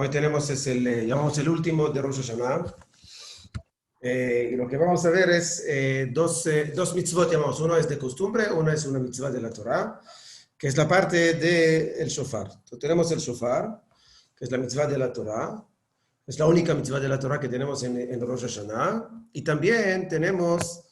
Hoy tenemos, llamamos el último de Rosh Hashanah. Y lo que vamos a ver es dos mitzvot, llamamos. Uno es de costumbre, uno es una mitzvah de la Torah, que es la parte del shofar. Entonces, tenemos el shofar, que es la mitzvah de la Torah. Es la única mitzvah de la Torah que tenemos en Rosh Hashanah. Y también tenemos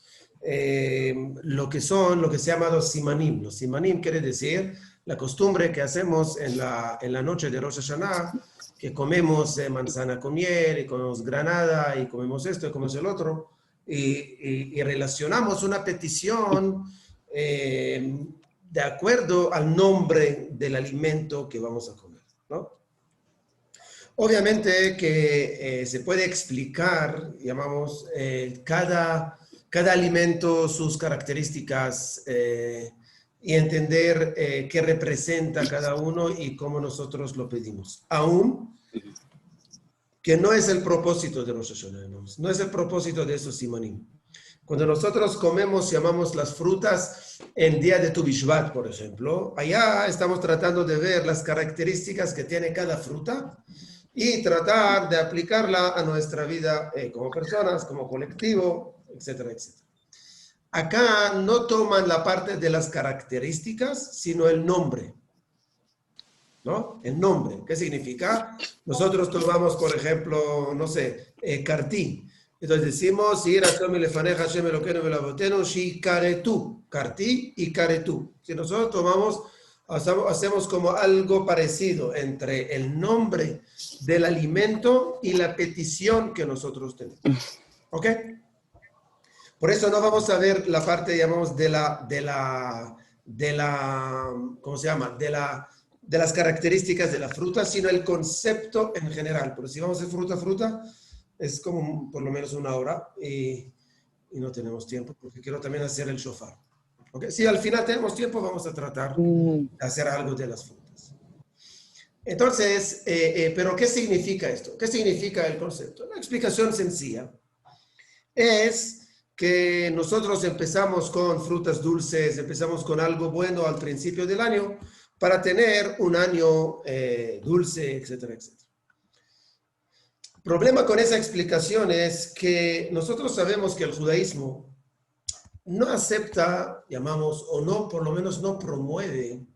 lo que se llama los simanim. Los simanim quiere decir la costumbre que hacemos en la noche de Rosh Hashanah, que comemos manzana con miel, y comemos granada, y comemos esto, y comemos el otro, y relacionamos una petición de acuerdo al nombre del alimento que vamos a comer, ¿no? Obviamente que se puede explicar, llamamos, cada alimento, sus características, y entender qué representa cada uno y cómo nosotros lo pedimos. Aún que no es el propósito de Rosh Hashanah, no es el propósito de esos simanim. Cuando nosotros comemos, llamamos las frutas en día de Tu Bishvat, por ejemplo, allá estamos tratando de ver las características que tiene cada fruta y tratar de aplicarla a nuestra vida como personas, como colectivo, etcétera, etcétera. Acá no toman la parte de las características, sino el nombre, ¿no? El nombre. ¿Qué significa? Nosotros tomamos, por ejemplo, no sé, Kartí. Entonces decimos, Kartí y Karetú. Si nosotros tomamos, hacemos como algo parecido entre el nombre del alimento y la petición que nosotros tenemos. ¿Ok? Por eso no vamos a ver la parte, digamos, ¿cómo se llama? De las características de la fruta, sino el concepto en general. Pero si vamos a hacer fruta, es como por lo menos una hora y no tenemos tiempo porque quiero también hacer el shofar. ¿Okay? Si al final tenemos tiempo, vamos a tratar de hacer algo de las frutas. Entonces, ¿pero qué significa esto? ¿Qué significa el concepto? Una explicación sencilla es que nosotros empezamos con frutas dulces, empezamos con algo bueno al principio del año para tener un año dulce, etcétera, etcétera. El problema con esa explicación es que nosotros sabemos que el judaísmo no acepta, llamamos, o no, por lo menos no promueve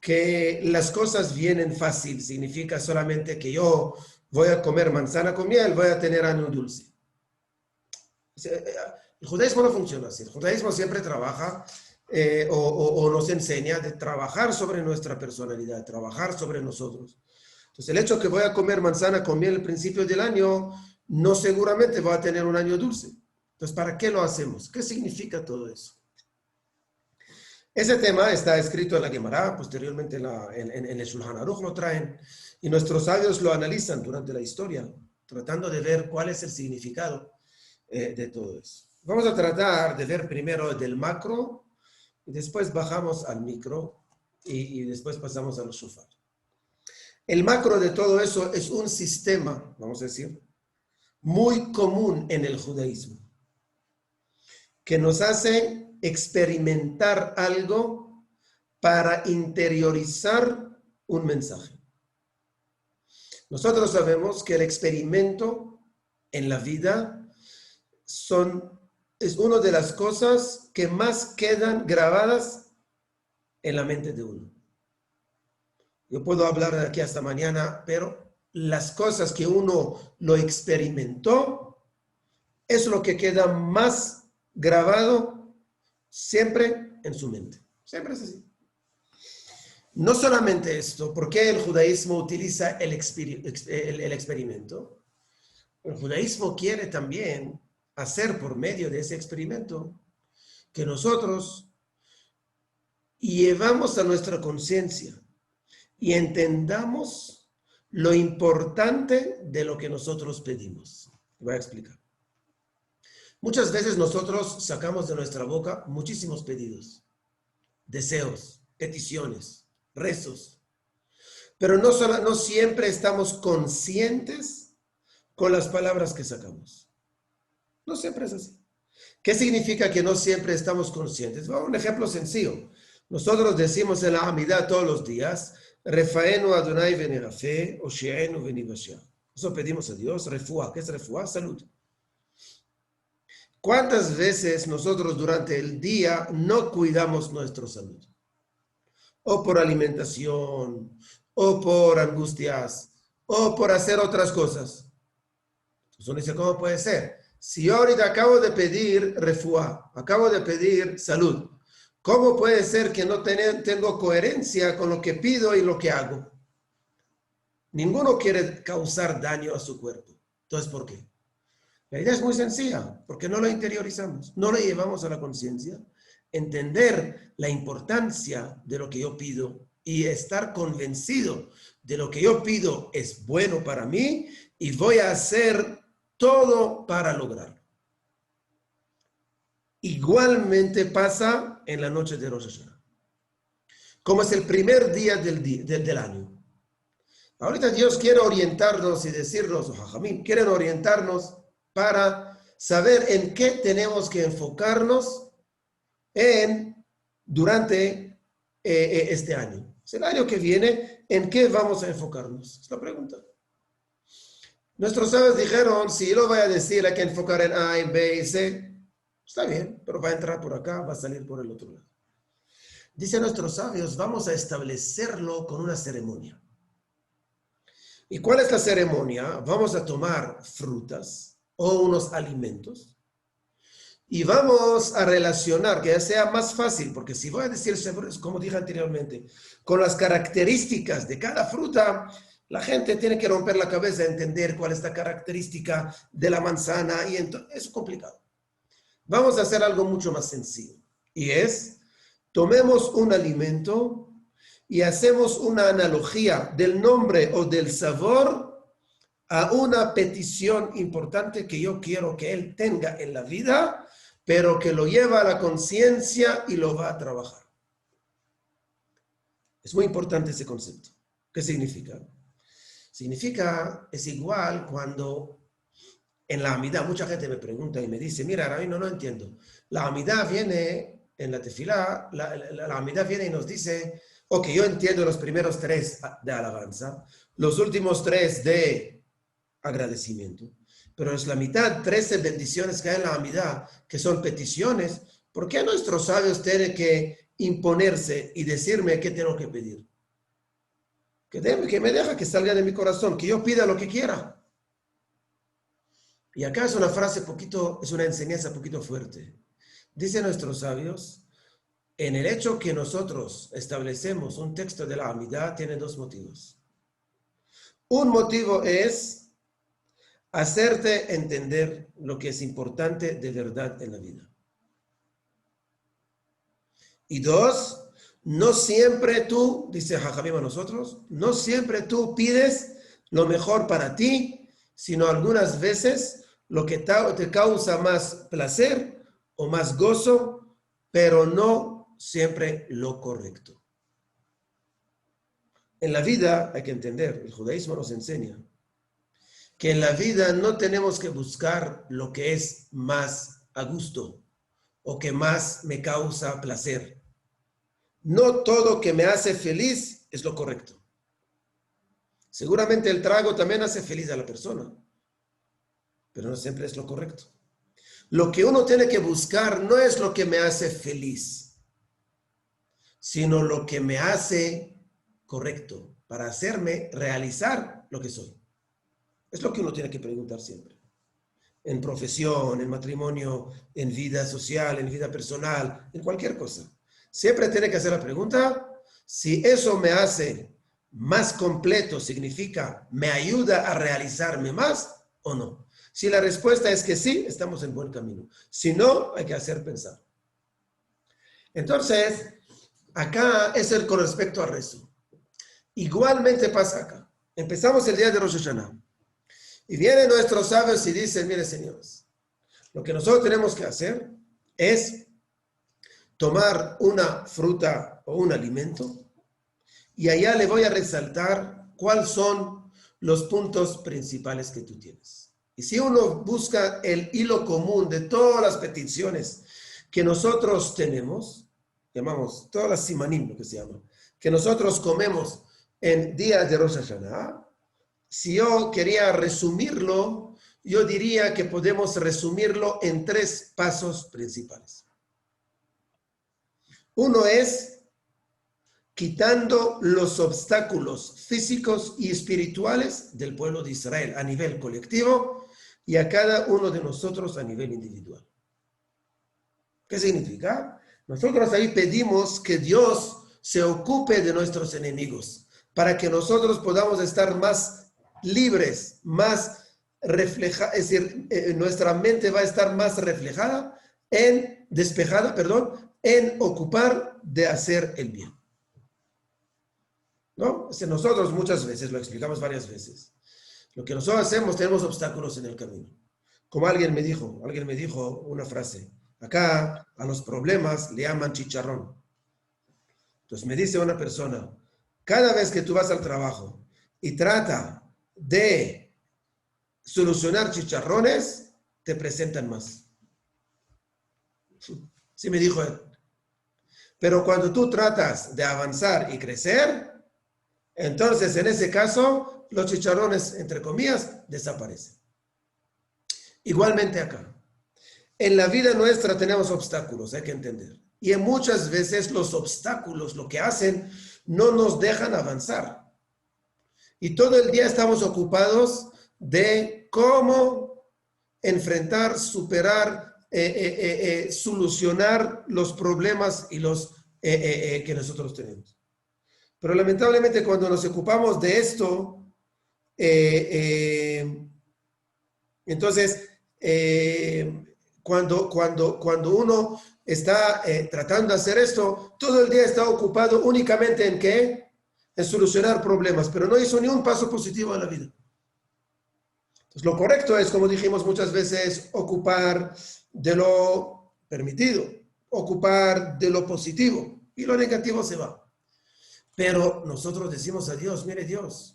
que las cosas vienen fácil. Significa solamente que yo voy a comer manzana con miel, voy a tener año dulce. El judaísmo no funciona así. El judaísmo siempre trabaja o nos enseña de trabajar sobre nuestra personalidad, trabajar sobre nosotros. Entonces, el hecho que voy a comer manzana con miel al principio del año, no seguramente va a tener un año dulce. Entonces, ¿para qué lo hacemos? ¿Qué significa todo eso? Ese tema está escrito en la Gemara, posteriormente en el Shulchan Aruch lo traen, y nuestros sabios lo analizan durante la historia, tratando de ver cuál es el significado de todo eso. Vamos a tratar de ver primero del macro, y después bajamos al micro, y después pasamos a los shofar. El macro de todo eso es un sistema, vamos a decir, muy común en el judaísmo, que nos hace experimentar algo para interiorizar un mensaje. Nosotros sabemos que el experimento en la vida es una de las cosas que más quedan grabadas en la mente de uno. Yo puedo hablar de aquí hasta mañana, pero las cosas que uno lo experimentó es lo que queda más grabado siempre en su mente. Siempre es así. No solamente esto, ¿por qué el judaísmo utiliza el experimento? El judaísmo quiere también hacer por medio de ese experimento que nosotros llevamos a nuestra conciencia y entendamos lo importante de lo que nosotros pedimos. Voy a explicar. Muchas veces nosotros sacamos de nuestra boca muchísimos pedidos, deseos, peticiones, rezos, pero no siempre estamos conscientes con las palabras que sacamos. No siempre es así. ¿Qué significa que no siempre estamos conscientes? Bueno, un ejemplo sencillo. Nosotros decimos en la Amidá todos los días, Refaenu Adonai venerafe, Osheenu venibashah. Eso pedimos a Dios, refuá. ¿Qué es refuá? Salud. ¿Cuántas veces nosotros durante el día no cuidamos nuestra salud? O por alimentación, o por angustias, o por hacer otras cosas. Entonces uno dice, ¿cómo puede ser? Si yo ahorita acabo de pedir refuá, acabo de pedir salud, ¿cómo puede ser que no tengo coherencia con lo que pido y lo que hago? Ninguno quiere causar daño a su cuerpo. Entonces, ¿por qué? La idea es muy sencilla, porque no lo interiorizamos, no lo llevamos a la conciencia, entender la importancia de lo que yo pido y estar convencido de lo que yo pido es bueno para mí y voy a hacer todo para lograrlo. Igualmente pasa en la noche de Rosh Hashanah, como es el primer día del año. Ahorita Dios quiere orientarnos y decirnos, Jajamín, quieren orientarnos para saber en qué tenemos que enfocarnos durante este año. Es el año que viene, ¿en qué vamos a enfocarnos? Es la pregunta. Nuestros sabios dijeron, si yo lo voy a decir, hay que enfocar en A, en B y C. Está bien, pero va a entrar por acá, va a salir por el otro lado. Dicen nuestros sabios, vamos a establecerlo con una ceremonia. ¿Y cuál es la ceremonia? Vamos a tomar frutas o unos alimentos y vamos a relacionar, que ya sea más fácil, porque si voy a decir, como dije anteriormente, con las características de cada fruta, la gente tiene que romper la cabeza a entender cuál es la característica de la manzana y entonces es complicado. Vamos a hacer algo mucho más sencillo y es, tomemos un alimento y hacemos una analogía del nombre o del sabor a una petición importante que yo quiero que él tenga en la vida, pero que lo lleva a la conciencia y lo va a trabajar. Es muy importante ese concepto. ¿Qué significa? Significa, es igual cuando en la Amidá, mucha gente me pregunta y me dice, mira, Rabino, no entiendo. La Amidá viene en la tefilá, la Amidá viene y nos dice, ok, yo entiendo los primeros 3 de alabanza, los últimos 3 de agradecimiento, pero es la mitad, 13 bendiciones que hay en la Amidá, que son peticiones. ¿Por qué nuestros sabios tienen que imponerse y decirme qué tengo que pedir? Que me deja que salga de mi corazón, que yo pida lo que quiera. Y acá es una frase es una enseñanza poquito fuerte. Dicen nuestros sabios, en el hecho que nosotros establecemos un texto de la Amidá, tiene 2 motivos. Un motivo es hacerte entender lo que es importante de verdad en la vida. Y 2, no siempre tú, dice Jajamim a nosotros, no siempre tú pides lo mejor para ti, sino algunas veces lo que te causa más placer o más gozo, pero no siempre lo correcto. En la vida hay que entender, el judaísmo nos enseña que en la vida no tenemos que buscar lo que es más a gusto o que más me causa placer. No todo que me hace feliz es lo correcto. Seguramente el trago también hace feliz a la persona, pero no siempre es lo correcto. Lo que uno tiene que buscar no es lo que me hace feliz, sino lo que me hace correcto para hacerme realizar lo que soy. Es lo que uno tiene que preguntar siempre. En profesión, en matrimonio, en vida social, en vida personal, en cualquier cosa. Siempre tiene que hacer la pregunta, si eso me hace más completo, significa, ¿me ayuda a realizarme más o no? Si la respuesta es que sí, estamos en buen camino. Si no, hay que hacer pensar. Entonces, acá es con respecto al rezo. Igualmente pasa acá. Empezamos el día de Rosh Hashanah. Y vienen nuestros sabios y dicen, mire señores, lo que nosotros tenemos que hacer es tomar una fruta o un alimento y allá le voy a resaltar cuáles son los puntos principales que tú tienes. Y si uno busca el hilo común de todas las peticiones que nosotros tenemos, llamamos todas las simanim, lo que se llama, que nosotros comemos en día de Rosh Hashanah, si yo quería resumirlo, yo diría que podemos resumirlo en 3 pasos principales. Uno es quitando los obstáculos físicos y espirituales del pueblo de Israel a nivel colectivo y a cada uno de nosotros a nivel individual. ¿Qué significa? Nosotros ahí pedimos que Dios se ocupe de nuestros enemigos para que nosotros podamos estar más libres, más reflejados, es decir, nuestra mente va a estar más reflejada, despejada, en ocupar de hacer el bien. ¿No? Nosotros muchas veces, lo explicamos varias veces, lo que nosotros hacemos, tenemos obstáculos en el camino. Como alguien me dijo una frase, acá a los problemas le llaman chicharrón. Entonces me dice una persona, cada vez que tú vas al trabajo y trata de solucionar chicharrones, te presentan más. Sí me dijo él. Pero cuando tú tratas de avanzar y crecer, entonces en ese caso los chicharrones, entre comillas, desaparecen. Igualmente acá. En la vida nuestra tenemos obstáculos, hay que entender. Y muchas veces los obstáculos lo que hacen no nos dejan avanzar. Y todo el día estamos ocupados de cómo enfrentar, superar, solucionar los problemas y los que nosotros tenemos. Pero lamentablemente cuando nos ocupamos de esto, entonces, cuando uno está tratando de hacer esto, todo el día está ocupado únicamente en ¿qué? En solucionar problemas, pero no hizo ni un paso positivo en la vida. Entonces, lo correcto es, como dijimos muchas veces, ocupar de lo permitido, ocupar de lo positivo, y lo negativo se va. Pero nosotros decimos a Dios, mire Dios,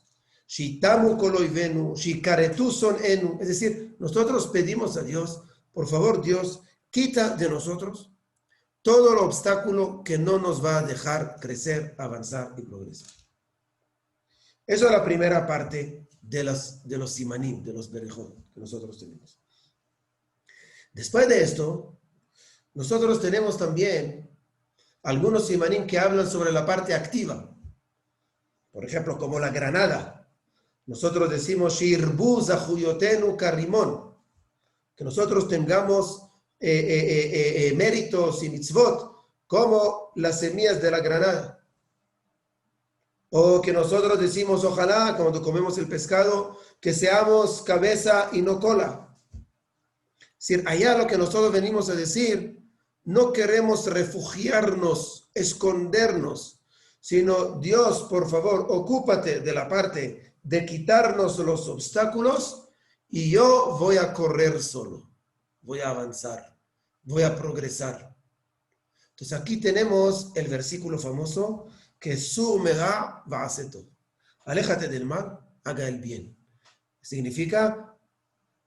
Shitamu koloivenu, shikaretu son enu. Es decir, nosotros pedimos a Dios, por favor Dios, quita de nosotros todo el obstáculo que no nos va a dejar crecer, avanzar y progresar. Eso es la primera parte de los simanim, de los berejot que nosotros tenemos. Después de esto, nosotros tenemos también algunos simanim que hablan sobre la parte activa. Por ejemplo, como la granada. Nosotros decimos, Shirbu zahuyotenu karimón, que nosotros tengamos méritos y mitzvot como las semillas de la granada. O que nosotros decimos, ojalá, cuando comemos el pescado, que seamos cabeza y no cola. Es decir, allá lo que nosotros venimos a decir, no queremos refugiarnos, escondernos, sino Dios, por favor, ocúpate de la parte de quitarnos los obstáculos y yo voy a correr solo, voy a avanzar, voy a progresar. Entonces aquí tenemos el versículo famoso que su mega va a hacer todo. Aléjate del mal, haga el bien. Significa,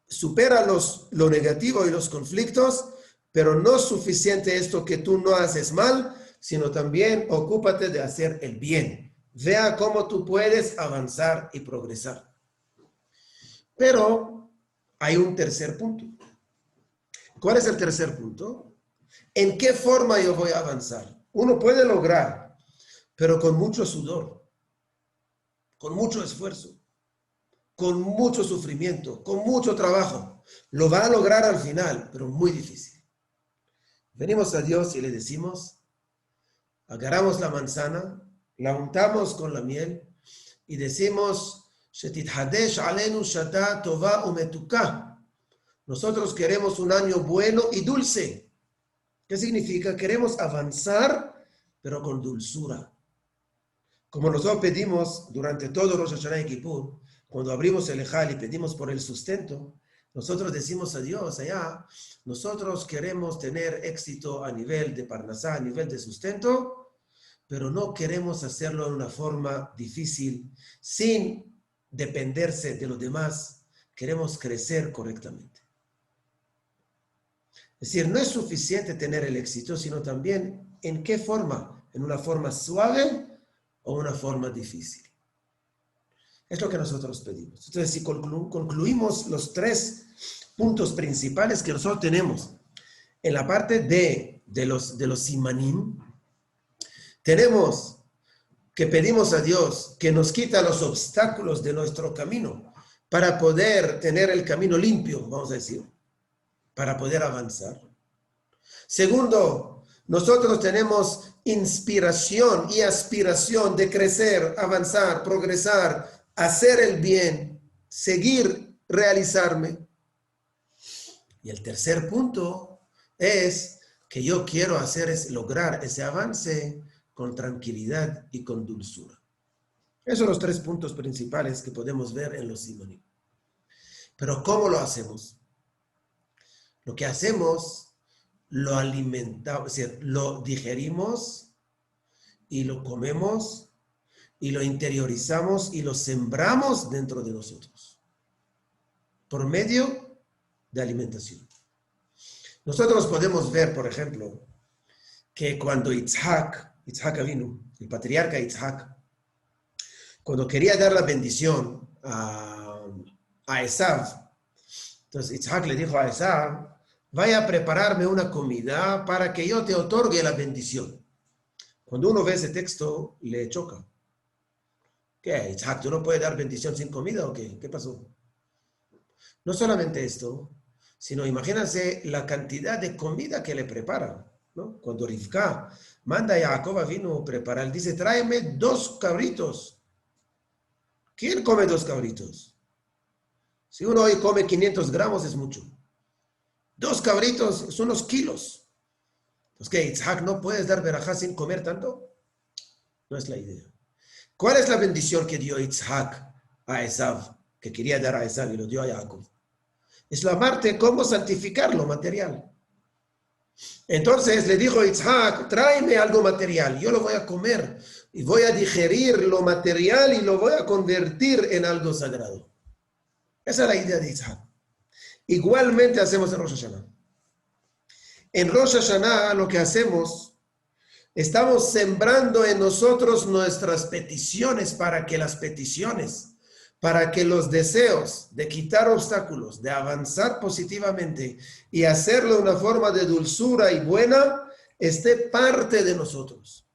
supera lo negativo y los conflictos, pero no es suficiente esto que tú no haces mal, sino también ocúpate de hacer el bien. Vea cómo tú puedes avanzar y progresar. Pero hay un tercer punto. ¿Cuál es el tercer punto? ¿En qué forma yo voy a avanzar? Uno puede lograr, pero con mucho sudor, con mucho esfuerzo, con mucho sufrimiento, con mucho trabajo. Lo va a lograr al final, pero muy difícil. Venimos a Dios y le decimos, agarramos la manzana, la untamos con la miel y decimos, Shetithadesh alenu shata tova umetuka. Nosotros queremos un año bueno y dulce. ¿Qué significa? Queremos avanzar, pero con dulzura. Como nosotros pedimos durante todo Rosh Hashanah y Kippur, cuando abrimos el Ejal y pedimos por el sustento, nosotros decimos a Dios allá, nosotros queremos tener éxito a nivel de Parnasá, a nivel de sustento, pero no queremos hacerlo de una forma difícil, sin dependerse de los demás. Queremos crecer correctamente. Es decir, no es suficiente tener el éxito, sino también en qué forma, en una forma suave o una forma difícil. Es lo que nosotros pedimos. Entonces, si concluimos los 3 puntos principales que nosotros tenemos en la parte de los simanim, tenemos que pedimos a Dios que nos quita los obstáculos de nuestro camino para poder tener el camino limpio, vamos a decir, para poder avanzar. Segundo, nosotros tenemos inspiración y aspiración de crecer, avanzar, progresar, hacer el bien, seguir, realizarme. Y el tercer punto es que yo quiero lograr ese avance con tranquilidad y con dulzura. Esos son los 3 puntos principales que podemos ver en los simanim. Pero ¿cómo lo hacemos? Lo que hacemos, lo alimentamos, es decir, lo digerimos y lo comemos y lo interiorizamos y lo sembramos dentro de nosotros por medio de alimentación. Nosotros podemos ver, por ejemplo, que cuando Yitzhak Avinu, el patriarca Yitzhak, cuando quería dar la bendición a Esav, entonces Yitzhak le dijo a Esav, vaya a prepararme una comida para que yo te otorgue la bendición. Cuando uno ve ese texto, le choca. ¿Qué, Yitzhak, tú no puedes dar bendición sin comida o qué? ¿Qué pasó? No solamente esto, sino imagínense la cantidad de comida que le prepara, ¿no? Cuando Rivka manda a Jacob Avinu preparar, dice, tráeme 2 cabritos. ¿Quién come 2 cabritos? Si uno hoy come 500 gramos es mucho. 2 cabritos son unos kilos. Entonces, ¿qué? Yitzhak, ¿no puedes dar verajá sin comer tanto? No es la idea. ¿Cuál es la bendición que dio Yitzhak a Esav? Que quería dar a Esav y lo dio a Jacob. Es la parte cómo santificar lo material. Entonces le dijo Yitzhak, tráeme algo material, yo lo voy a comer y voy a digerir lo material y lo voy a convertir en algo sagrado. Esa es la idea de Yitzhak. Igualmente hacemos en Rosh Hashanah. En Rosh Hashanah lo que hacemos, estamos sembrando en nosotros nuestras peticiones para que los deseos de quitar obstáculos, de avanzar positivamente y hacerlo de una forma de dulzura y buena, esté parte de nosotros.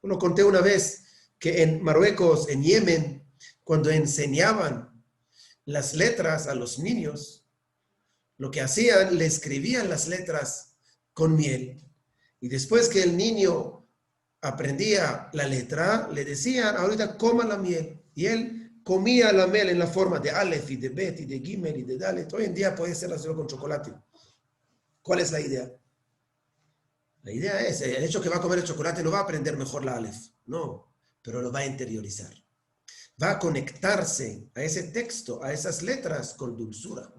Lo conté una vez que en Marruecos, en Yemen, cuando enseñaban las letras a los niños, lo que hacían, le escribían las letras con miel. Y después que el niño aprendía la letra, le decían, ahorita coma la miel. Y él comía la miel en la forma de Aleph y de Bet y de Gimel y de Dalet. Hoy en día puede ser hacerlo con chocolate. ¿Cuál es la idea? La idea es, el hecho que va a comer el chocolate no va a aprender mejor la Aleph. No, pero lo va a interiorizar. Va a conectarse a ese texto, a esas letras con dulzura.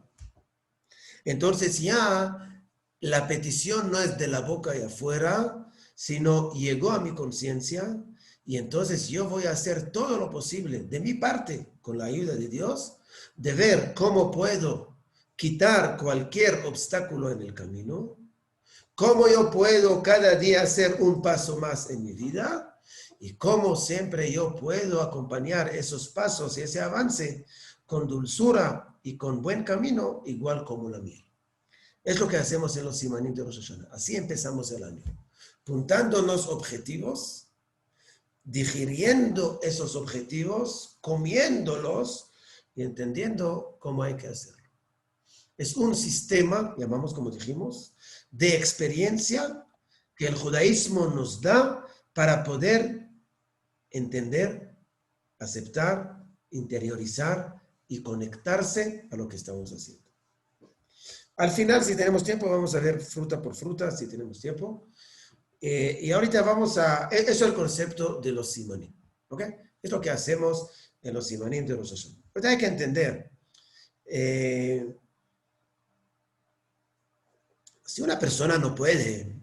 Entonces ya la petición no es de la boca y afuera, sino llegó a mi conciencia y entonces yo voy a hacer todo lo posible de mi parte, con la ayuda de Dios, de ver cómo puedo quitar cualquier obstáculo en el camino, cómo yo puedo cada día hacer un paso más en mi vida y cómo siempre yo puedo acompañar esos pasos y ese avance con dulzura y con buen camino, igual como la miel. Es lo que hacemos en los simanim de Rosh Hashanah. Así empezamos el año, apuntándonos objetivos, digiriendo esos objetivos, comiéndolos y entendiendo cómo hay que hacerlo. Es un sistema, llamamos como dijimos, de experiencia que el judaísmo nos da para poder entender, aceptar, interiorizar y conectarse a lo que estamos haciendo. Al final, si tenemos tiempo, vamos a ver fruta por fruta, si tenemos tiempo. Y ahorita vamos a... Eso es el concepto de los simanim. ¿Ok? Es lo que hacemos en los simanim de Rosh Hashanah. Pero hay que entender... si una persona no puede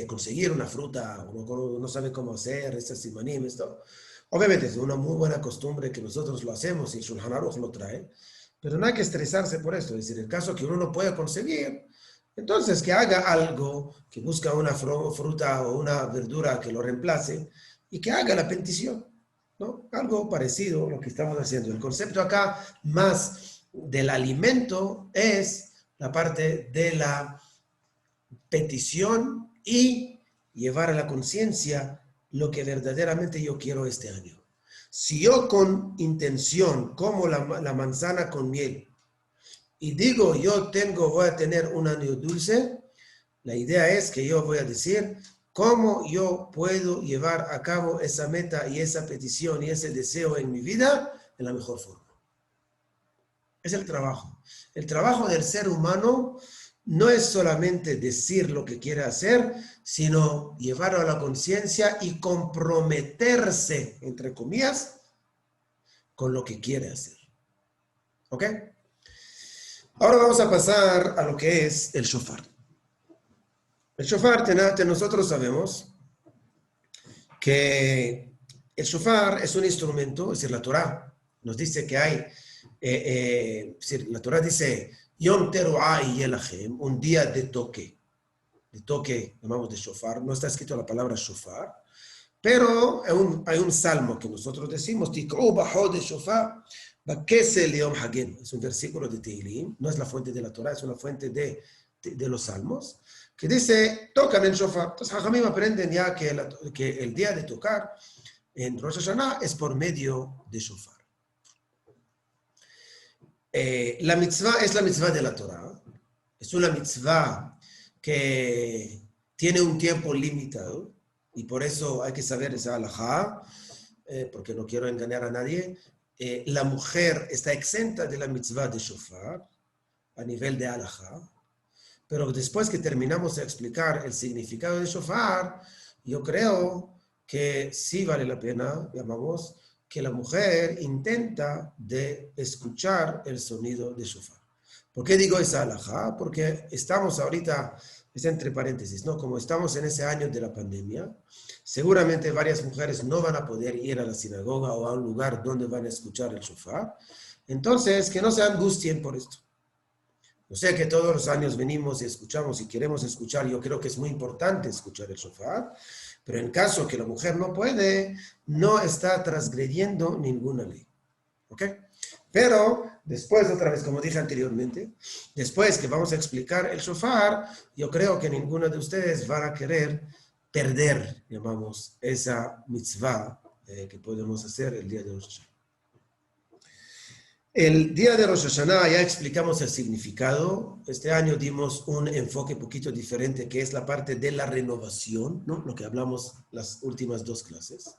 conseguir una fruta, no sabe cómo hacer este simanim, esto, obviamente es una muy buena costumbre que nosotros lo hacemos y Shulchan Aruch lo trae, pero no hay que estresarse por esto. Es decir, el caso que uno no puede conseguir, entonces que haga algo, que busque una fruta o una verdura que lo reemplace y que haga la petición. ¿no? Algo parecido a lo que estamos haciendo. El concepto acá más del alimento es la parte de la petición y llevar a la conciencia lo que verdaderamente yo quiero este año. Si yo con intención como la manzana con miel y digo voy a tener un año dulce, la idea es que yo voy a decir cómo yo puedo llevar a cabo esa meta y esa petición y ese deseo en mi vida en la mejor forma. Es el trabajo. El trabajo del ser humano no es solamente decir lo que quiere hacer, sino llevarlo a la conciencia y comprometerse, entre comillas, con lo que quiere hacer. ¿Ok? Ahora vamos a pasar a lo que es el shofar. El shofar, nosotros sabemos que el shofar es un instrumento, es decir, la Torah nos dice que hay, la Torah dice, Yom Teruah Yelachem, un día de toque, llamamos de shofar, no está escrito la palabra shofar, pero hay un salmo que nosotros decimos, Tik'u B'Hod de shofar, Ba'Kesel Yom Hagen, es un versículo de Tehilim, no es la fuente de la Torah, es una fuente de los salmos, que dice, tocan el shofar. Entonces, Jajamim aprenden ya que el día de tocar en Rosh Hashanah es por medio de shofar. La mitzvah es la mitzvah de la Torah. Es una mitzvah que tiene un tiempo limitado y por eso hay que saber esa halajá, porque no quiero engañar a nadie. La mujer está exenta de la mitzvah de shofar a nivel de halajá. Pero después que terminamos de explicar el significado de shofar, yo creo que sí vale la pena, llamamos, que la mujer intenta de escuchar el sonido de shofar. ¿Por qué digo esa halajá? Porque estamos ahorita, es entre paréntesis, ¿no? Como estamos en ese año de la pandemia, seguramente varias mujeres no van a poder ir a la sinagoga o a un lugar donde van a escuchar el shofar. Entonces, que no se angustien por esto. O sea que todos los años venimos y escuchamos y queremos escuchar. Yo creo que es muy importante escuchar el shofar, pero en caso que la mujer no puede, no está transgrediendo ninguna ley. ¿Ok? Pero después, otra vez, como dije anteriormente, después que vamos a explicar el shofar, yo creo que ninguno de ustedes van a querer perder, llamamos, esa mitzvah que podemos hacer el día de Rosh Hashanah. El día de Rosh Hashanah ya explicamos el significado. Este año dimos un enfoque un poquito diferente, que es la parte de la renovación, ¿no? Lo que hablamos las últimas dos clases.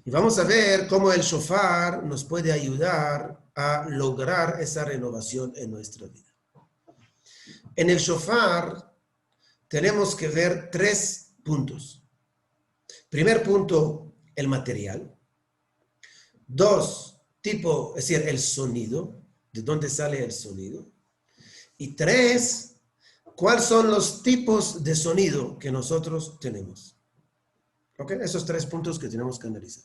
Y vamos a ver cómo el shofar nos puede ayudar a lograr esa renovación en nuestra vida. En el shofar tenemos que ver 3 puntos. Primer punto, el material. 2, tipo, es decir, el sonido, de dónde sale el sonido. Y 3, ¿cuáles son los tipos de sonido que nosotros tenemos? ¿Ok? Esos 3 puntos que tenemos que analizar.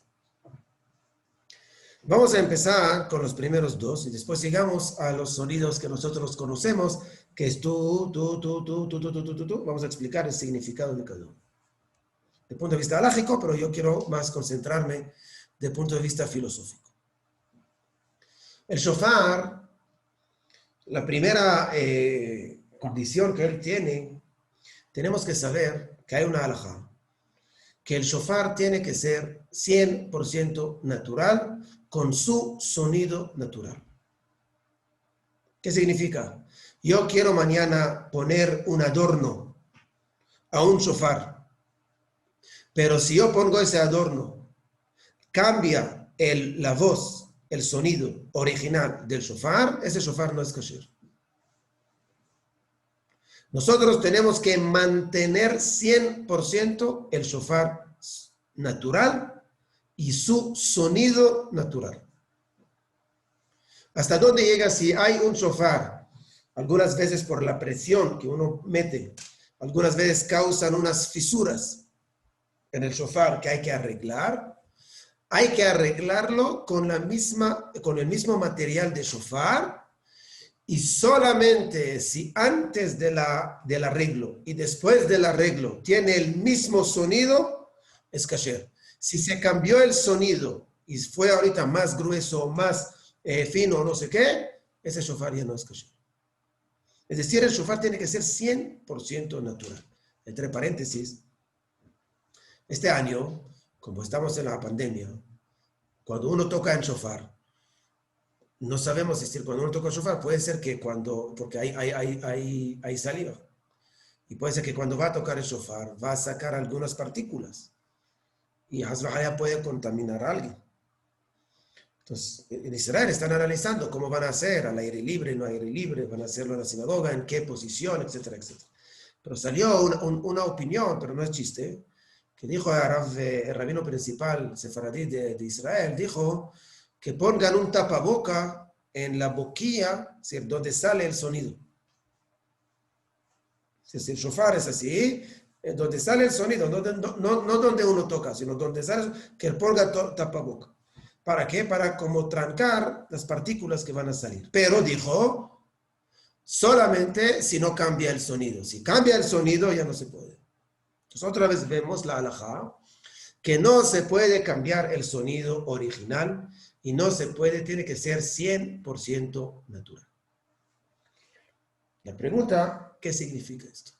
Vamos a empezar con los primeros 2 y después llegamos a los sonidos que nosotros conocemos, que es tú. Vamos a explicar el significado de cada uno. Desde el punto de vista lógico, pero yo quiero más concentrarme desde el punto de vista filosófico. El shofar, la primera condición que él tiene, tenemos que saber que hay una halajá, que el shofar tiene que ser 100% natural, con su sonido natural. ¿Qué significa? Yo quiero mañana poner un adorno a un shofar, pero si yo pongo ese adorno, cambia la voz, el sonido original del shofar, ese shofar no es kasher. Nosotros tenemos que mantener 100% el shofar natural y su sonido natural. ¿Hasta dónde llega si hay un shofar? Algunas veces por la presión que uno mete, algunas veces causan unas fisuras en el shofar que hay que arreglar. Hay que arreglarlo con el mismo material de shofar y solamente si antes del arreglo y después del arreglo tiene el mismo sonido, es kasher. Si se cambió el sonido y fue ahorita más grueso, más fino, no sé qué, ese shofar ya no es kosher. Es decir, el shofar tiene que ser 100% natural. Entre paréntesis, este año, como estamos en la pandemia, cuando uno toca en shofar, no sabemos decir, cuando uno toca el shofar, puede ser que porque hay saliva. Y puede ser que cuando va a tocar el shofar, va a sacar algunas partículas. Y Hazbahaya puede contaminar a alguien. Entonces, en Israel están analizando cómo van a hacer, al aire libre, no aire libre, van a hacerlo en la sinagoga, en qué posición, etcétera, etcétera. Pero salió una opinión, pero no es chiste, que dijo el rabino principal sefaradí de Israel, dijo que pongan un tapaboca en la boquilla, ¿sí?, donde sale el sonido. Si el shofar es así, donde sale el sonido, no donde uno toca, sino donde sale, que él ponga tapaboca. ¿Para qué? Para como trancar las partículas que van a salir. Pero dijo, solamente si no cambia el sonido. Si cambia el sonido, ya no se puede. Entonces, otra vez vemos la halajá, que no se puede cambiar el sonido original y no se puede, tiene que ser 100% natural. La pregunta, ¿qué significa esto?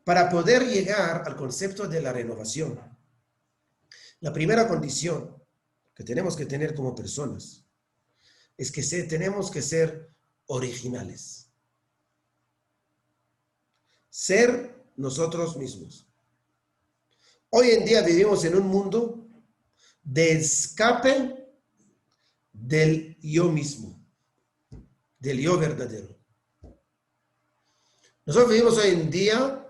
Para poder llegar al concepto de la renovación, la primera condición que tenemos que tener como personas es que tenemos que ser originales. Ser nosotros mismos. Hoy en día vivimos en un mundo de escape del yo mismo, del yo verdadero. Nosotros vivimos hoy en día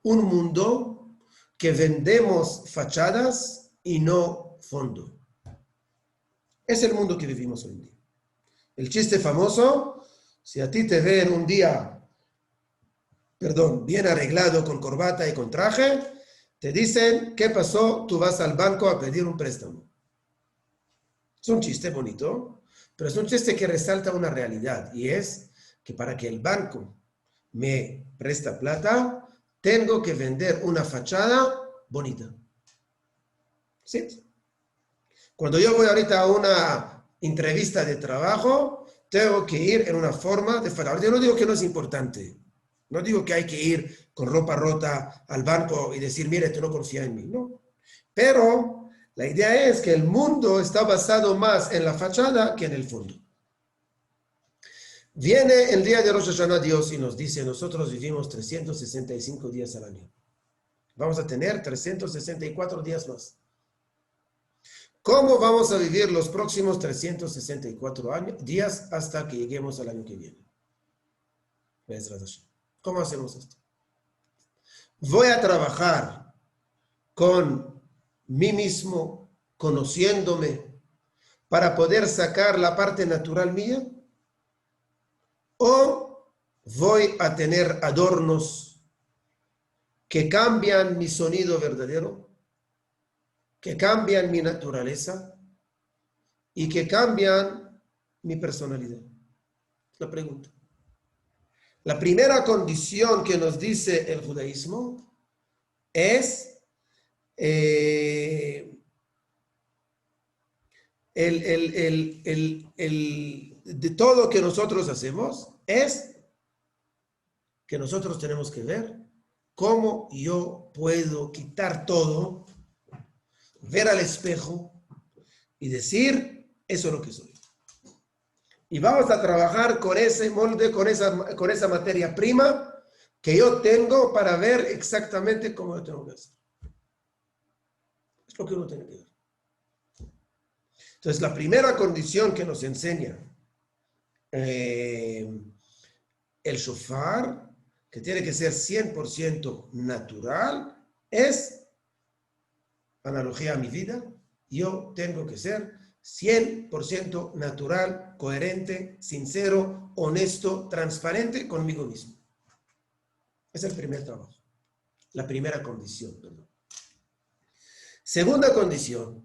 un mundo que vendemos fachadas y no fondo. Es el mundo que vivimos hoy en día. El chiste famoso, si a ti te ven un día, bien arreglado con corbata y con traje, te dicen, ¿qué pasó? Tú vas al banco a pedir un préstamo. Es un chiste bonito, pero es un chiste que resalta una realidad, y es que para que el banco me presta plata, tengo que vender una fachada bonita. ¿Sí? Cuando yo voy ahorita a una entrevista de trabajo, tengo que ir en una forma de fachada. Yo no digo que no es importante. No digo que hay que ir con ropa rota al banco y decir, mire, tú no confías en mí. No. Pero la idea es que el mundo está basado más en la fachada que en el fondo. Viene el día de Rosh Hashanah Dios y nos dice, nosotros vivimos 365 días al año. Vamos a tener 364 días más. ¿Cómo vamos a vivir los próximos 364 días hasta que lleguemos al año que viene? ¿Cómo hacemos esto? Voy a trabajar con mí mismo, conociéndome, para poder sacar la parte natural mía, o voy a tener adornos que cambian mi sonido verdadero, que cambian mi naturaleza y que cambian mi personalidad. La pregunta. La primera condición que nos dice el judaísmo es de todo lo que nosotros hacemos, es que nosotros tenemos que ver cómo yo puedo quitar todo, ver al espejo y decir, eso es lo que soy. Y vamos a trabajar con ese molde, con esa materia prima que yo tengo para ver exactamente cómo yo tengo que hacer. Es lo que uno tiene que ver. Entonces, la primera condición que nos enseña el shofar, que tiene que ser 100% natural, es, analogía a mi vida, yo tengo que ser 100% natural, coherente, sincero, honesto, transparente conmigo mismo. Es el primer trabajo. La primera condición, perdón. Segunda condición.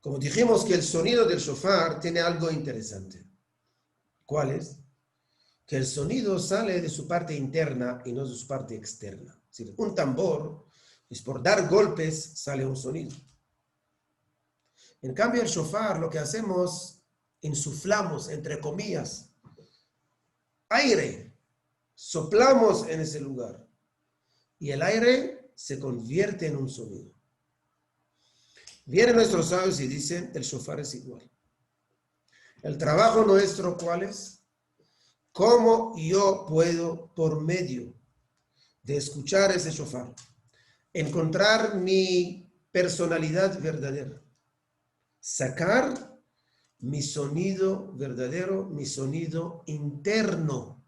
Como dijimos que el sonido del shofar tiene algo interesante. ¿Cuál es? Que el sonido sale de su parte interna y no de su parte externa. Es decir, un tambor es por dar golpes sale un sonido. En cambio, el shofar, lo que hacemos, insuflamos, entre comillas, aire, soplamos en ese lugar y el aire se convierte en un sonido. Vienen nuestros sabios y dicen, el shofar es igual. El trabajo nuestro, ¿cuál es? ¿Cómo yo puedo, por medio de escuchar ese shofar, encontrar mi personalidad verdadera? Sacar mi sonido verdadero, mi sonido interno,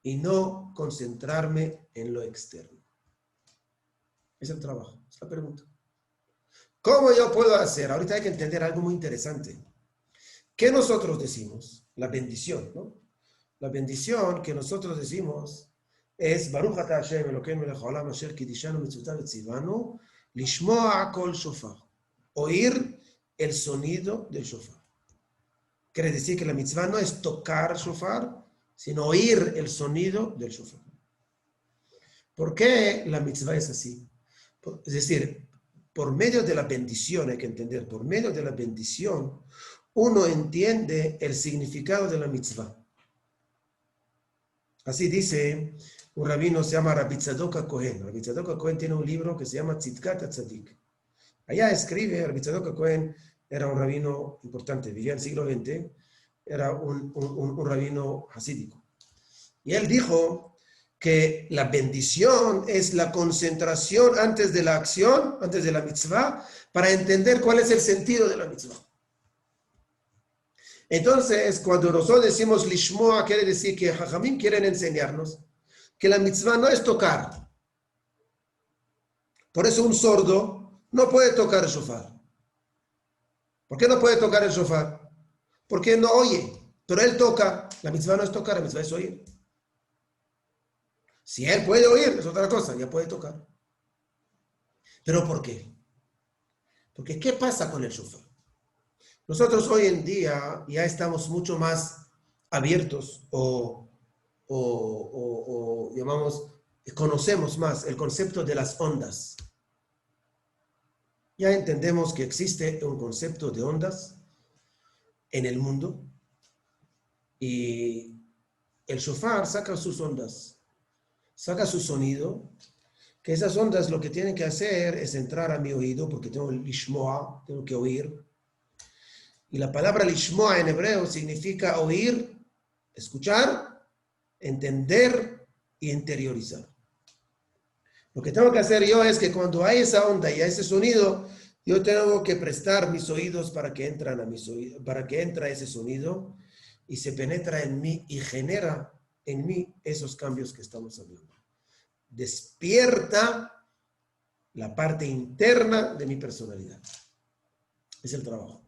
y no concentrarme en lo externo. Es el trabajo, es la pregunta. ¿Cómo yo puedo hacer? Ahorita hay que entender algo muy interesante. ¿Qué nosotros decimos? La bendición, ¿no? La bendición que nosotros decimos es Baruch ata Hashem Elokeinu melech haolam asher kidishanu mitzvotav v'tzivanu lishmoa kol shofar. Oír el sonido del shofar. Quiere decir que la mitzvah no es tocar shofar, sino oír el sonido del shofar. ¿Por qué la mitzvah es así? Es decir, por medio de la bendición, hay que entender, por medio de la bendición, uno entiende el significado de la mitzvah. Así dice un rabino, se llama Rabbi Tzadok HaKohen. Rabbi Tzadok HaKohen tiene un libro que se llama Tzidkat HaTzadik. Allá escribe, Rabbi Tzadok HaKohen era un rabino importante, vivía en el siglo XX, era un rabino hasídico. Y él dijo que la bendición es la concentración antes de la acción, antes de la mitzvah, para entender cuál es el sentido de la mitzvah. Entonces, cuando nosotros decimos lishmoa, quiere decir que Jajamim quieren enseñarnos que la mitzvah no es tocar. Por eso un sordo no puede tocar el shofar. ¿Por qué no puede tocar el shofar? Porque no oye, pero él toca. La mitzvah no es tocar, la mitzvah es oír. Si él puede oír, es otra cosa, ya puede tocar. ¿Pero por qué? Porque ¿qué pasa con el shofar? Nosotros hoy en día ya estamos mucho más abiertos o llamamos, conocemos más el concepto de las ondas. Ya entendemos que existe un concepto de ondas en el mundo y el shofar saca sus ondas, saca su sonido, que esas ondas lo que tienen que hacer es entrar a mi oído porque tengo el lishmoa, tengo que oír. Y la palabra lishmoa en hebreo significa oír, escuchar, entender y interiorizar. Lo que tengo que hacer yo es que cuando hay esa onda y hay ese sonido, yo tengo que prestar mis oídos para que entran a mis oídos, para que entra ese sonido y se penetra en mí y genera en mí esos cambios que estamos hablando. Despierta la parte interna de mi personalidad. Es el trabajo.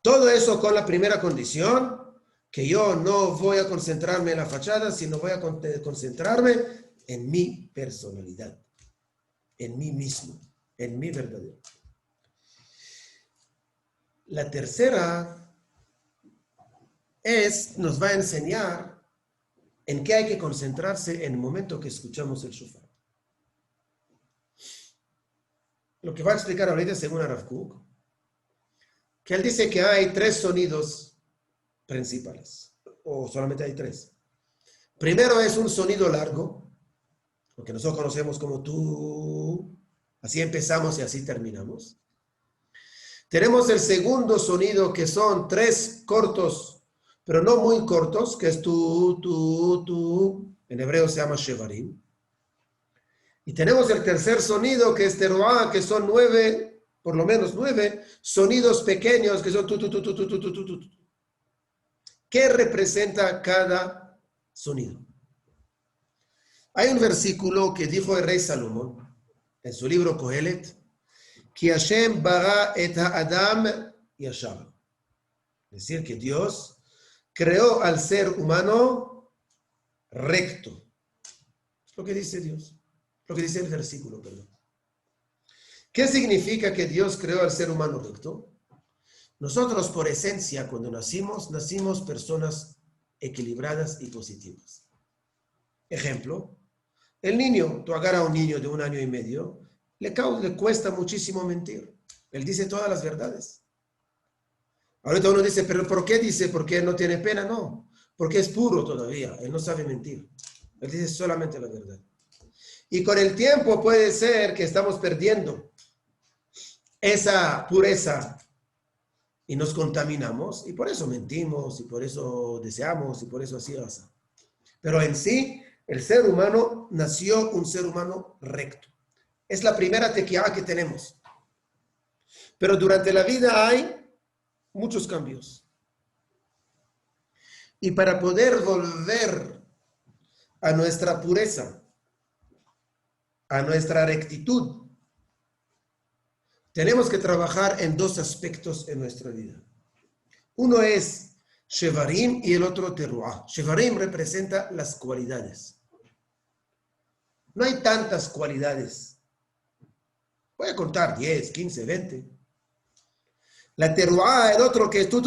Todo eso con la primera condición, que yo no voy a concentrarme en la fachada, sino voy a concentrarme en mi personalidad, en mí mismo, en mi verdadero. La tercera nos va a enseñar en qué hay que concentrarse en el momento que escuchamos el shofar. Lo que va a explicar ahorita según Rav Kook, que él dice que hay 3 sonidos principales, o solamente hay 3. Primero es un sonido largo, lo que nosotros conocemos como tú, así empezamos y así terminamos. Tenemos el segundo sonido que son 3 cortos, pero no muy cortos, que es tú, en hebreo se llama shevarim. Y tenemos el tercer sonido que es teruah, que son 9, por lo menos 9 sonidos pequeños que son tu. ¿Qué representa cada sonido? Hay un versículo que dijo el rey Salomón en su libro Kohelet, que Hashem bara et ha'adam yashar. Es decir, que Dios creó al ser humano recto. Es lo que dice Dios, lo que dice el versículo, perdón. ¿Qué significa que Dios creó al ser humano recto? Nosotros, por esencia, cuando nacimos personas equilibradas y positivas. Ejemplo, el niño, tú agarras a un niño de 1 año y medio, le cuesta muchísimo mentir. Él dice todas las verdades. Ahorita uno dice, pero ¿por qué dice? ¿Porque él no tiene pena? No, porque es puro todavía. Él no sabe mentir. Él dice solamente la verdad. Y con el tiempo puede ser que estamos perdiendo esa pureza y nos contaminamos, y por eso mentimos, y por eso deseamos, y por eso así pasa. Pero en sí, el ser humano nació un ser humano recto. Es la primera tequiá que tenemos. Pero durante la vida hay muchos cambios. Y para poder volver a nuestra pureza, a nuestra rectitud, tenemos que trabajar en dos aspectos en nuestra vida. Uno es Shevarim y el otro Teruah. Shevarim representa las cualidades. No hay tantas cualidades. Voy a contar 10, 15, 20. La Teruah, el otro que es tú,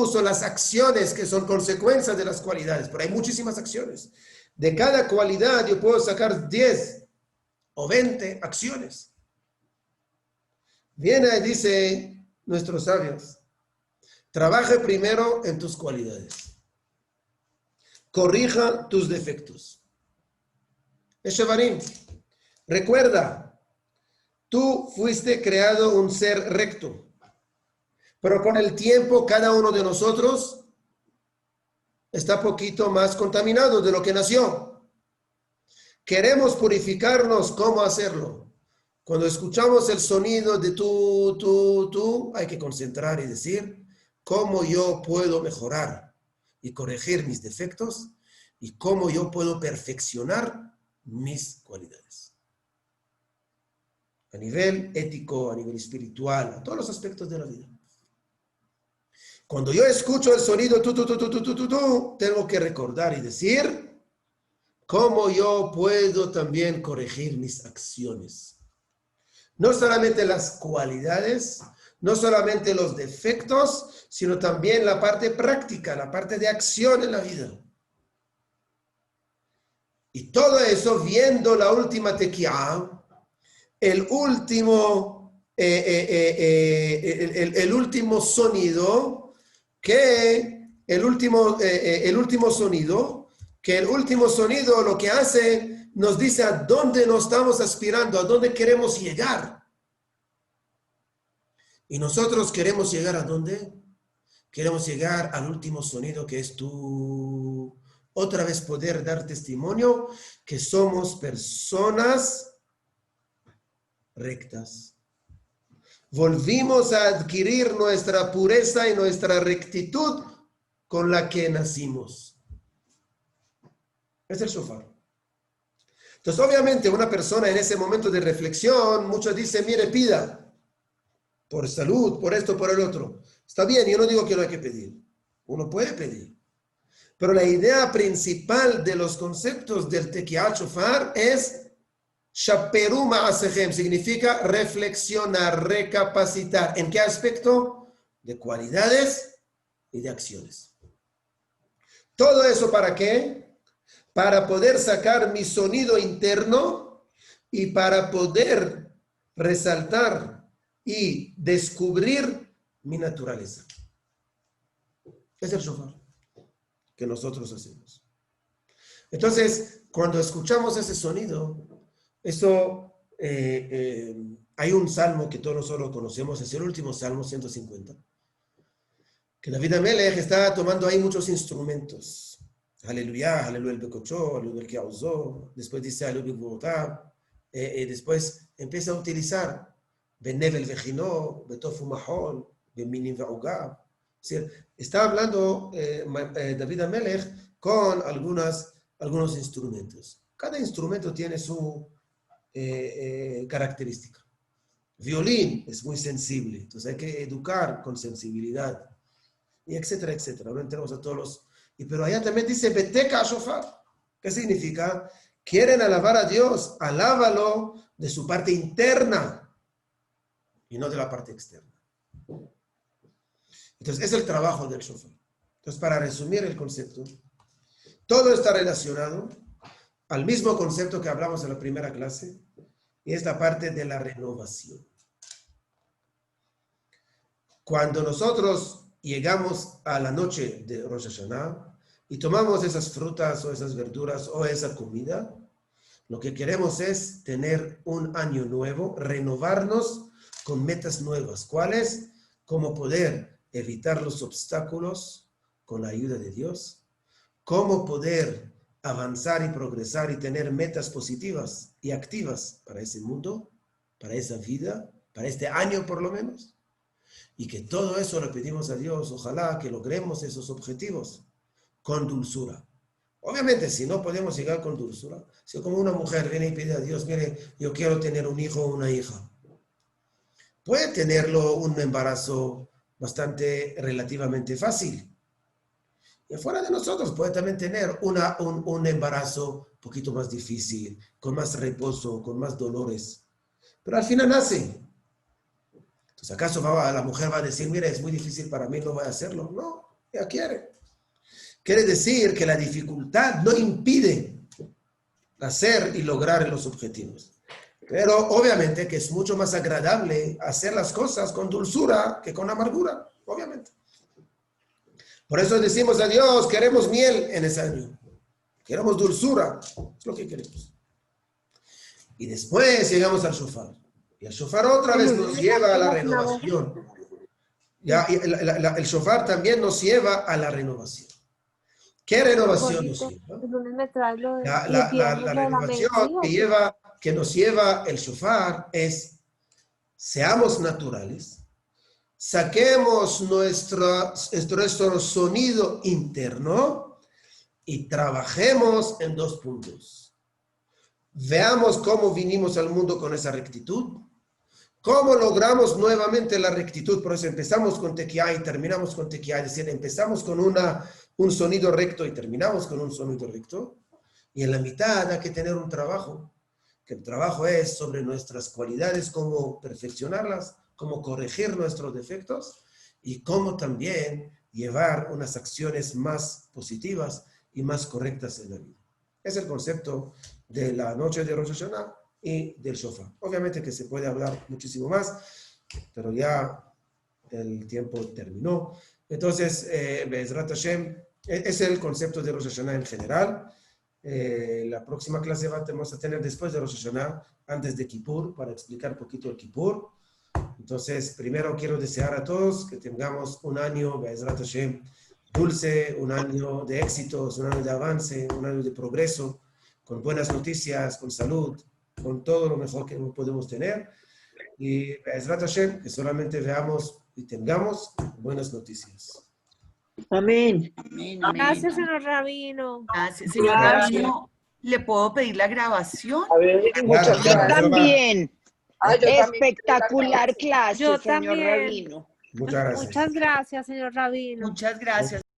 son las acciones que son consecuencias de las cualidades. Pero hay muchísimas acciones. De cada cualidad yo puedo sacar 10 o 20 acciones. Viene y dice nuestros sabios, trabaje primero en tus cualidades. Corrija tus defectos. Es Shevarim. Recuerda, tú fuiste creado un ser recto, pero con el tiempo cada uno de nosotros está poquito más contaminado de lo que nació. Queremos purificarnos, ¿cómo hacerlo? Cuando escuchamos el sonido de tú, hay que concentrar y decir, ¿cómo yo puedo mejorar y corregir mis defectos? Y cómo yo puedo perfeccionar mis cualidades. A nivel ético, a nivel espiritual, a todos los aspectos de la vida. Cuando yo escucho el sonido tengo que recordar y decir, ¿cómo yo puedo también corregir mis acciones? No solamente las cualidades, no solamente los defectos, sino también la parte práctica, la parte de acción en la vida. Y todo eso viendo la última tequiá, el último sonido, que el último sonido lo que hace nos dice a dónde nos estamos aspirando, a dónde queremos llegar. Y nosotros queremos llegar a dónde? Queremos llegar al último sonido que es tú. Otra vez poder dar testimonio que somos personas rectas. Volvimos a adquirir nuestra pureza y nuestra rectitud con la que nacimos. Es el shofar. Entonces, obviamente, una persona en ese momento de reflexión, muchos dicen, mire, pida por salud, por esto, por el otro. Está bien, yo no digo que no hay que pedir. Uno puede pedir. Pero la idea principal de los conceptos del Tekiat Shofar es Shaperu Ma'asechem, significa reflexionar, recapacitar. ¿En qué aspecto? De cualidades y de acciones. ¿Todo eso para qué? Para poder sacar mi sonido interno y para poder resaltar y descubrir mi naturaleza. Es el shofar que nosotros hacemos. Entonces, cuando escuchamos ese sonido, eso, hay un salmo que todos nosotros conocemos, es el último salmo, 150, que David Amelech está tomando ahí muchos instrumentos. Aleluya, aleluya el becochó, aleluya el keauzó, después dice aleluya el begotab, después empieza a utilizar benev el vejinó, betofu mahol, beminim veugab. Está hablando David Amelech con algunos instrumentos. Cada instrumento tiene su característica. Violín es muy sensible, entonces hay que educar con sensibilidad, y etcétera, etcétera. No entremos a todos los... Pero allá también dice, Beteca Shofar. ¿Qué significa? Quieren alabar a Dios, alábalo de su parte interna y no de la parte externa. Entonces, es el trabajo del shofar. Entonces, para resumir el concepto, todo está relacionado al mismo concepto que hablamos en la primera clase, y es la parte de la renovación. Cuando nosotros llegamos a la noche de Rosh Hashanah y tomamos esas frutas o esas verduras o esa comida, lo que queremos es tener un año nuevo, renovarnos con metas nuevas. ¿Cuáles? Cómo poder evitar los obstáculos con la ayuda de Dios. Cómo poder avanzar y progresar y tener metas positivas y activas para ese mundo, para esa vida, para este año por lo menos. Y que todo eso le pedimos a Dios, ojalá que logremos esos objetivos con dulzura. Obviamente, si no podemos llegar con dulzura, si como una mujer viene y pide a Dios, mire, yo quiero tener un hijo o una hija, puede tenerlo un embarazo bastante relativamente fácil. Y afuera de nosotros puede también tener un embarazo un poquito más difícil, con más reposo, con más dolores. Pero al final nace. Entonces, ¿acaso la mujer va a decir, mira, es muy difícil para mí, no voy a hacerlo? No, ella quiere. Quiere decir que la dificultad no impide hacer y lograr los objetivos. Pero obviamente que es mucho más agradable hacer las cosas con dulzura que con amargura, obviamente. Por eso decimos a Dios, queremos miel en ese año. Queremos dulzura, es lo que queremos. Y después llegamos al shofar. Y el shofar otra vez nos lleva a la renovación. El shofar también nos lleva a la renovación. ¿Qué renovación nos lleva? La renovación que nos lleva el shofar es, seamos naturales, saquemos nuestro sonido interno y trabajemos en 2 puntos. Veamos cómo vinimos al mundo con esa rectitud, cómo logramos nuevamente la rectitud. Por eso empezamos con tequía y terminamos con tequía, es decir, empezamos con un sonido recto y terminamos con un sonido recto. Y en la mitad hay que tener un trabajo, que el trabajo es sobre nuestras cualidades, cómo perfeccionarlas, cómo corregir nuestros defectos y cómo también llevar unas acciones más positivas y más correctas en la vida. Es el concepto de la noche de Rosh Hashanah y del shofar. Obviamente que se puede hablar muchísimo más, pero ya el tiempo terminó. Entonces, Be'ezrat Hashem, es el concepto de Rosh Hashanah en general. La próxima clase vamos a tener después de Rosh Hashanah, antes de Kippur, para explicar un poquito el Kippur. Entonces, primero quiero desear a todos que tengamos un año, Be'ezrat Hashem, dulce, un año de éxitos, un año de avance, un año de progreso, con buenas noticias, con salud, con todo lo mejor que podemos tener. Y Be'ezrat Hashem, que solamente veamos y tengamos buenas noticias. Amén. Amén, amén. Gracias, señor Rabino. Gracias, señor Gracias. Rabino. ¿Le puedo pedir la grabación? A ver, muchas Claro, gracias. claro. También. Ah, yo también. Espectacular clase, Yo señor también. Rabino. Muchas gracias. Muchas gracias, señor Rabino. Muchas gracias.